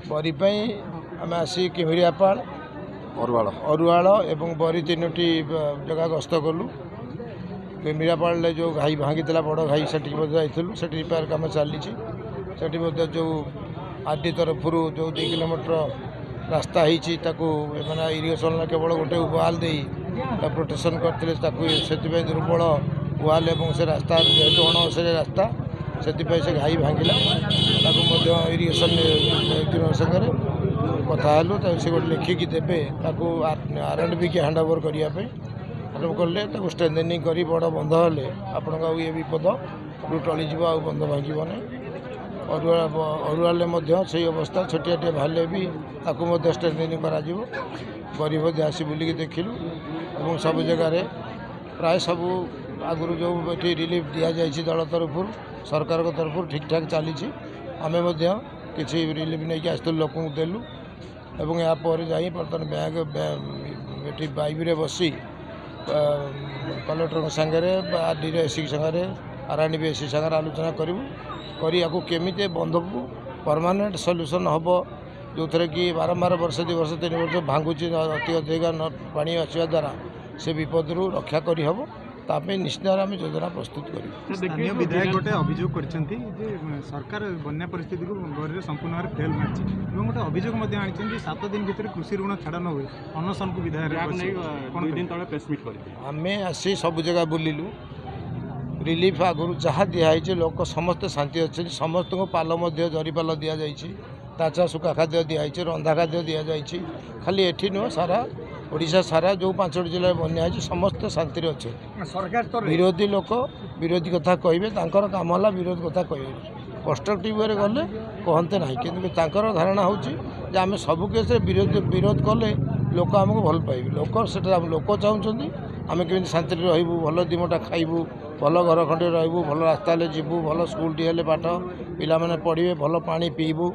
बरी आम आसी किमिरियापाड़ अरुआल एवं बरी तीनोटी जगह गस्त कलु। किमिरियापाड़ जो घाई भांगी बड़ घाई से जाइलु से रिपेयर कम चली जो आरडी तरफ जो 2 किलोमीटर रास्ता होना इरिगेशन केवल गोटे वाल दे प्रोटेक्शन करते से दुर्बल वाल एवं से रास्ता जेहेतु अणअसर रास्ता से घाई भांगला इरिगेशन सागर कथा से गोटे लिखिकी देवे R&B के हैंड ओवर करने कले स्ट्रेंथनिंग कर बड़ बंध हेले आपण ये विपद टलीज बंध भांगो ना। अरुआल से अवस्था छोटिया भाले भी स्ट्रेंथनिंग कर गरीब आसी बुलिकी देखिलु और सब जगार प्राय सब आगु जो ये रिलीफ दि जाए दल तरफ सरकार तरफ ठीक ठाक चली आम कि रिलीफ नहीं आसलु लोक देलु और यापर जा बर्तमान बैग ये बाइब्रे बसी कलेक्टर सागरे आरडी एससी सागरे R&B एससी सागर आलोचना करूँ केमी बंध को परमानेंट सल्यूशन हम जो थे कि बारंबार वर्ष 2 वर्ष 3 वर्ष भांगुची अति अधिक पानी आसवा द्वारा से विपद रक्षा करहब ताप निश्चित आम योजना प्रस्तुत कर विधायक गोटे अभियोग कर सरकार बन्या परिस्थिति को गरी संपूर्ण भाव फेल मार्च गोटे अभियोग आनी 7 दिन भर कृषि ऋण छाड़ न हुए अनशन को विधायक आम आसी सब जगह बुलिलु रिलीफ आगुरी जहाँ दिखाई लोक समस्ते शांति अच्छे समस्त को पाल जरीपाल दि जाए ताचा सुखा खाद्य दिखाई रंधा खाद्य दि जाए खाली एठी नुह सारा ओडिशा सारा जो 5टी जिले बन्या है समस्ते शांति अच्छे। सरकार विरोधी लोक विरोधी कथा कहे काम है विरोध कथा कहे कन्स्ट्रक्टिव वे गले कहते ना कि धारणा हूँ आम सब केस विरोध कले लोक आमको भल पाइबे लोक चाहते आम केमी शांति रही भल दिमटा खाइबू भल घर खंडे रही भल रास्ता जीवु भल स्कूल टी पाठ पिला पढ़े भल पानी पीबू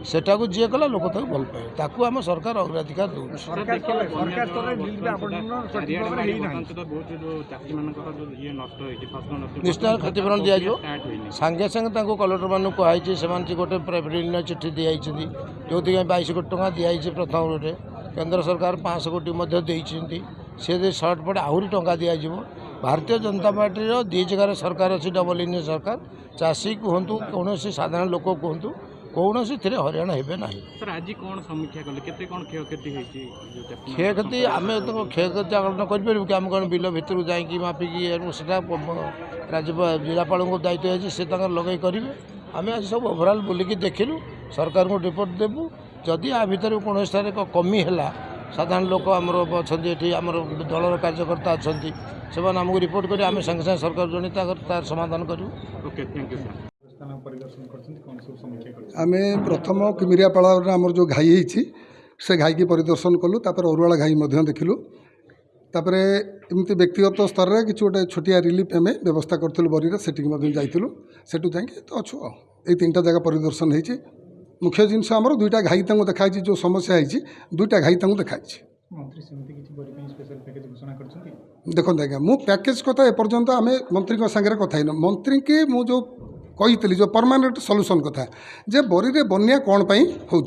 सेटा को जी कला लोक तक भल पाए ताकू आम सरकार अग्राधिकार दौर निश्चय क्षतिपूरण दिज्व सांगे सांगे कलेक्टर मानू कहुई से गोटे प्रिलिमिनारी चिठी दिखाई जो 22 कोटी टका दिखाई प्रथम रोटे केंद्र सरकार 500 कोटी देती सी सर्ट पड़े आहरी टंका दिज्व भारतीय जनता पार्टी 2 जगह सरकार अच्छी डबल इंजन सरकार चाषी कहतु कौन साधारण लोक कहतु कौन से हरियाणा हे ना। सर आज कौन समीक्षा कले केते कौन क्षयक्षति क्षयक्षति आम तो क्षयक्षति आकलन करूँ कि आम कौन बिल भितर जाकि मापिकी राज्य जिलापाल को दायित्व है सी लगे करेंगे आम आज सब ओभरऑल बुलिकी देखिलु सरकार को रिपोर्ट देवु जदि आ भितर कौन स्थान कमी है साधारण लोक आमर अच्छा आम दलर कार्यकर्ता अच्छा से आमको रिपोर्ट करें आम सागे सागे सरकार जन तार समाधान करूँ। Okay thank you sir. आम प्रथम किमिरियापाड़ आमर जो घाई होती से घाई की परिदर्शन कलु अरुआल घाई देखिलु एमती व्यक्तिगत स्तर में किसी गोटे छोटिया रिलीफ आम व्यवस्था करूँ बरी से जाइलु सेठू जा तो अच्छु ये 3टा जगह परिदर्शन होती मुख्य जिनस आमर 2टा घाई देखाई जो समस्या होती 2टा घाई देखाई देखो आज्ञा मु पैकेज कथा एपर्यंत आम मंत्री सागर कथा मंत्री की मु जो कही जो परमानेंट सल्यूशन कथा जे बरी रे बन्या कौन हो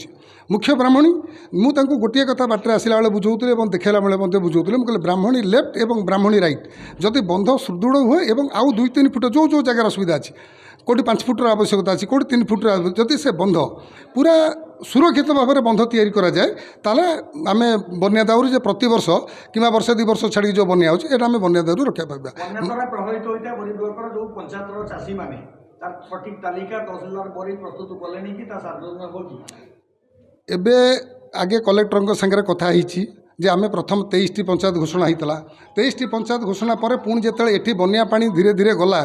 मुख्य ब्राह्मणी मुझे गोटे कथा बाटर आसला बेले बुझाऊली और देखला बेले बुझाऊली मुझे ब्राह्मणी लेफ्ट और ब्राह्मणी राइट जदि बंध सुदृढ़ हुए और आउ 2-3 फुट जो जो जगह असुविधा अच्छी कौटी 5 फुटर आवश्यकता अच्छी कौटी 3 फुटर जदि से बंध पूरा सुरक्षित भाव में बंध तैयारी करा जाए ताले आम बन्या दाउरी जे प्रति वर्ष कि वर्ष 2 वर्ष छाड़ी जो बन्या होता आम बन्या दाउरी रक्षा पाइबा। सठिक तालिका तहसीलदार बरी प्रस्तुत कले कि एबे आगे कलेक्टर संगे कथा जे आम प्रथम 23टी पंचायत घोषणा होता 23टी पंचायत घोषणा पर पुणी जो ये बन्या पानी धीरे धीरे गला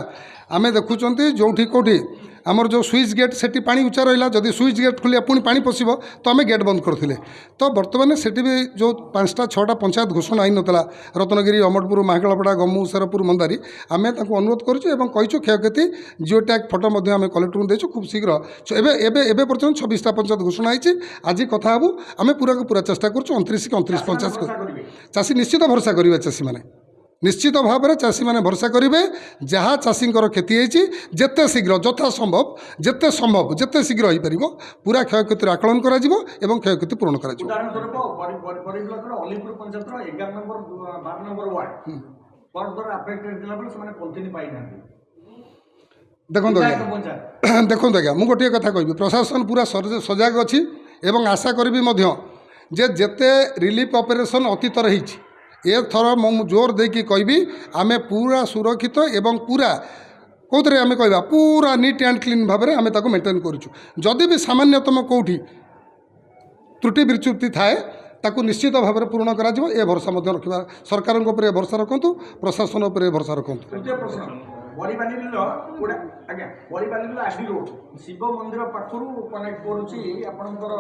आम देखुं जो कौटी आमर जो स्विच गेट से पानी उच्चा रहा जदि स्विच गेट खोलिया पुणी पानी पशिब तो आम गेट बंद करते तो बर्तमान से भी जो 5टा 6टा पंचायत घोषणा हो नाला रत्नगिरी अमरपुर महाकालपड़ा गमू सेरपुर मंदारी आम अनुरोध करूँ क्षयक्षति जिओ टैग फोटो आम कलेक्टर को देचु खूब शीघ्र एवं पर्यटन 26टा पंचायत घोषणा होती आज कथा हूँ आम पूरा को पूरा चेष्टा करूँ 29 कि 29 पंचायत चाषी निश्चित भरोसा करेंगे चाषी मैंने निश्चित भाव में चाषी मैंने भरोसा करेंगे जहाँ चाषी क्षति होती जिते शीघ्र यथा संभव जिते शीघ्र हो पार पूरा क्षयक्षतिर आकलन कर क्षयक्षति पूरण कर उदाहरण स्वरूप बरी block Alipur panchayat 11 number 12 number ward पर द्वारा अफेक्टेड थिला बेले से पॉलिथिन पाई नांती देखो आज्ञा मुझे गोटे कथा कहि प्रशासन पूरा सजग अच्छी एवं आशा करी जे जेते रिलीफ ऑपरेशन अतीत रही एथर मु जोर देकी कहि आमे पूरा सुरक्षित एवं पूरा कौन आम कह पूरा नीट एंड क्लीन भाव में आम मेंटेन करुँ भी सामान्यतम कौटी त्रुटि विच्युति थाए ताकू निश्चित भाव में पूर्ण करा भरोसा रखा सरकार भरोसा रखु प्रशासन भरोसा रखु तृतीय प्रश्न बरीबालीर गोटे आज्ञा बरीबालीर आडी रोड शिव मंदिर पाखर कनेक्ट करुच्ची आपणकर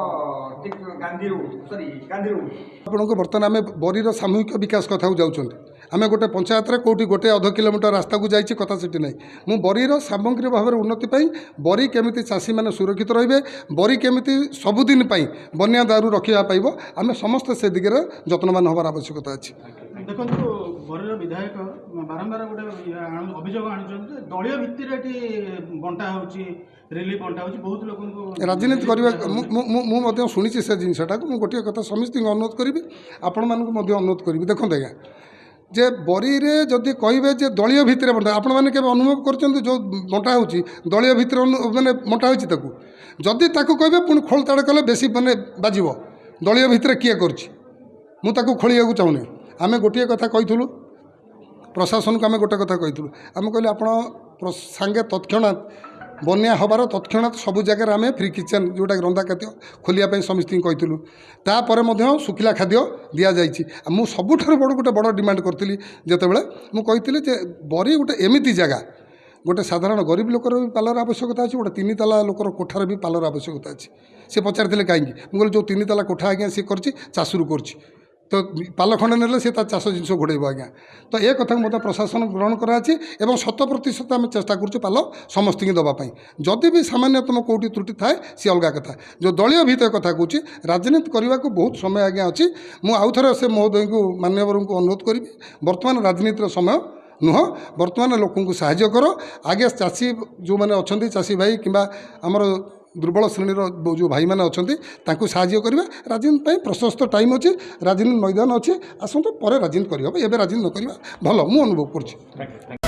ठीक Gandhi road sorry Gandhi road आपको बर्तमान आम बरीर सामूहिक विकास कथा जाऊँ आम गोटे पंचायत रे कोटी गोटे अध किलोमीटर रास्ता को जाइए कथा सीटी ना मु बरीर सामग्रिक भाव में उन्नति बरी केमी चाषी मैंने सुरक्षित रे बरी केमी सबुदिन बन्या दारू रखा पाइब आम समस्त से दिगरे जत्नवान हबार आवश्यकता अच्छी देखो बरीर विधायक बारंबार गोटे अभियोग आनी दलीय भित्तिर बंटा हो रिलीफ बंटा हो बहुत लोक राजनीति करवा मुझे शुणी से जिनटा को गोटे कथा समस्त अनुरोध करी आपण मानक अनुरोध करी देखो आज्ञा जे बरी रे जदि कहे जे दलीय भित्तिर बंटा आपण मैंने के अनुभव कर जो बंटा हो दलीय भित्तिर माने बंटा हो जदि कहे पुणी खोल ताड़ कले बेसी माने बाजिब दलीय भित्तिर किए कर खोलिया चाहूनी आम गोटे कथा कहीलु प्रशासन को आम गोटे कथा कहीलु आम कहले आप सांगे तत्क्षणात बन्या हबार तत्क्षणात सबू जगह आम फ्री किचेन जोटा रंधा खाद्य खोलिया समस्त कहीलु तापर शुखिला खाद्य दि जाइए मु सबुठार बड़ गोटे बड़ डिमांड करी जितेबाला मुझे जे बरी गोटे एमती जगह गोटे साधारण गरीब लोकर भी पालर आवश्यकता अच्छी गोटे 3 ताला लोकर कोठार भी पालर आवश्यकता अच्छी सी पचारे कहीं मुझे जो 3 ताला कोठा आज्ञा सी करचाषरू कर तो पाल खंडे ने सी चाष जिनस घोड़ेब आज्ञा तो ये कथा मतलब प्रशासन ग्रहण कराची 100% आम चेष्टा करुँ पाल समस्त दवापाई जदि भी सामान्यतम कौटी त्रुटि थाए सी अलग कथा जो दलीय भित्तर कथा कहूँ राजनीति करने को बहुत समय आज्ञा अच्छी मुझे आउ थे से महोदय को मान्यवर को अनुरोध करी बर्तमान राजनीतिर समय नुह बर्तमान लोक साहाय्य कर आगे चाषी जो मैंने अच्छा चाषी भाई कि आमर दुर्बल श्रेणीर जो भाई मैंने अच्छा साहाय्य करवा राजनीति प्रशस्त टाइम अच्छे राजनीति मैदान अच्छे आसतु पर राजनीति कर राजनीति न भल मु अनुभव कर